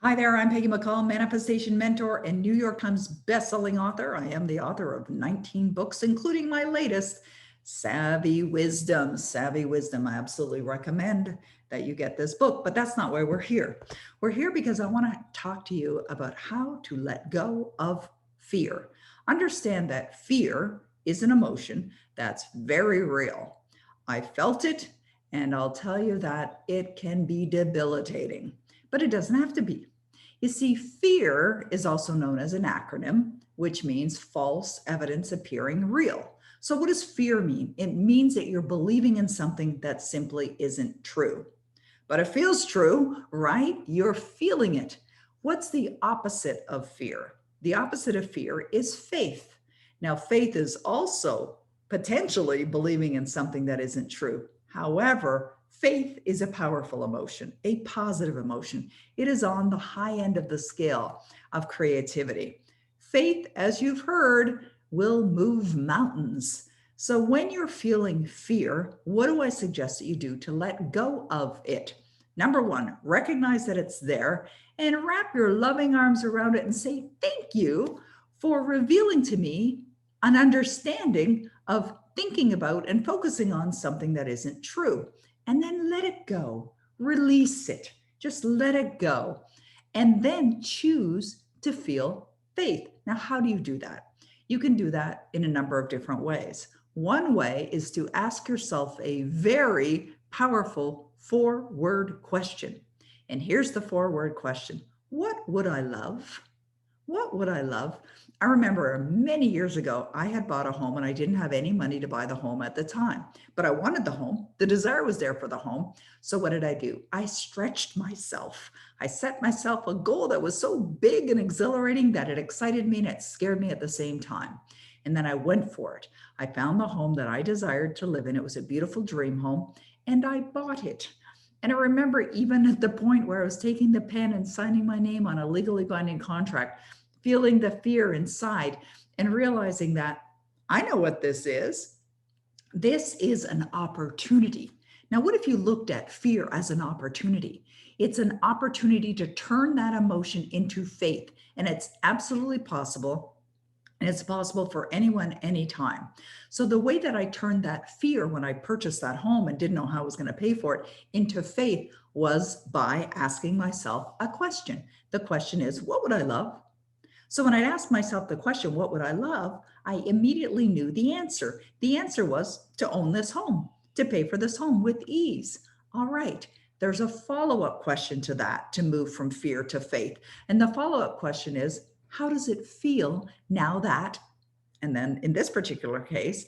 Hi there, I'm Peggy McColl, manifestation mentor and New York Times bestselling author. I am the author of 19 books, including my latest, Savvy Wisdom. Savvy Wisdom. I absolutely recommend that you get this book, but that's not why we're here. We're here because I want to talk to you about how to let go of fear. Understand that fear is an emotion that's very real. I felt it, and I'll tell you that it can be debilitating, but it doesn't have to be. You see, fear is also known as an acronym, which means false evidence appearing real. So, what does fear mean? It means that you're believing in something that simply isn't true. But it feels true, right? You're feeling it. What's the opposite of fear? The opposite of fear is faith. Now, faith is also potentially believing in something that isn't true. However, faith is a powerful emotion, a positive emotion. It is on the high end of the scale of creativity. Faith, as you've heard, will move mountains. So when you're feeling fear, what do I suggest that you do to let go of it? Number one, recognize that it's there and wrap your loving arms around it and say, thank you for revealing to me an understanding of thinking about and focusing on something that isn't true. And then let it go, release it, just let it go. And then choose to feel faith. Now, how do you do that? You can do that in a number of different ways. One way is to ask yourself a very powerful 4-word question. And here's the 4-word question: what would I love? What would I love? I remember many years ago, I had bought a home and I didn't have any money to buy the home at the time, but I wanted the home. The desire was there for the home. So what did I do? I stretched myself. I set myself a goal that was so big and exhilarating that it excited me and it scared me at the same time. And then I went for it. I found the home that I desired to live in. It was a beautiful dream home, and I bought it. And I remember even at the point where I was taking the pen and signing my name on a legally binding contract, feeling the fear inside and realizing that I know what this is. This is an opportunity. Now, what if you looked at fear as an opportunity? It's an opportunity to turn that emotion into faith, and it's absolutely possible. And it's possible for anyone, anytime. So, the way that I turned that fear when I purchased that home and didn't know how I was going to pay for it into faith was by asking myself a question. The question is, what would I love? So when I asked myself the question, what would I love? I immediately knew the answer. The answer was to own this home, to pay for this home with ease. All right. There's a follow up question to that to move from fear to faith. And the follow up question is, how does it feel now that, and then in this particular case,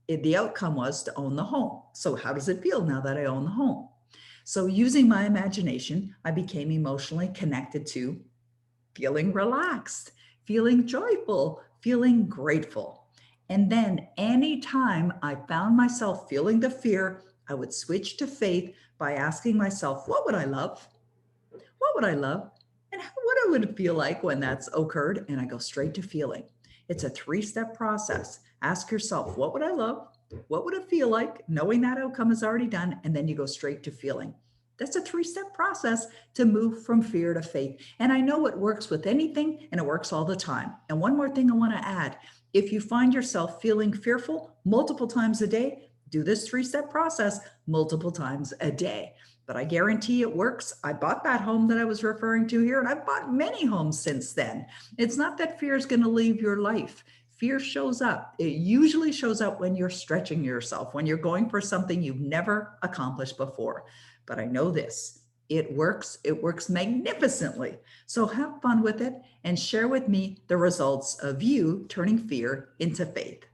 the outcome was to own the home. So how does it feel now that I own the home? So using my imagination, I became emotionally connected to feeling relaxed, feeling joyful, feeling grateful. And then anytime I found myself feeling the fear, I would switch to faith by asking myself, what would I love? What would I love? And what it would feel like when that's occurred. And I go straight to feeling. It's a 3-step process. Ask yourself, what would I love? What would it feel like knowing that outcome is already done? And then you go straight to feeling. That's a 3-step process to move from fear to faith. And I know it works with anything and it works all the time. And one more thing I want to add: if you find yourself feeling fearful multiple times a day, do this 3-step process multiple times a day. But I guarantee it works. I bought that home that I was referring to here, and I've bought many homes since then. It's not that fear is going to leave your life. Fear shows up. It usually shows up when you're stretching yourself, when you're going for something you've never accomplished before. But I know this: it works. It works magnificently. So have fun with it and share with me the results of you turning fear into faith.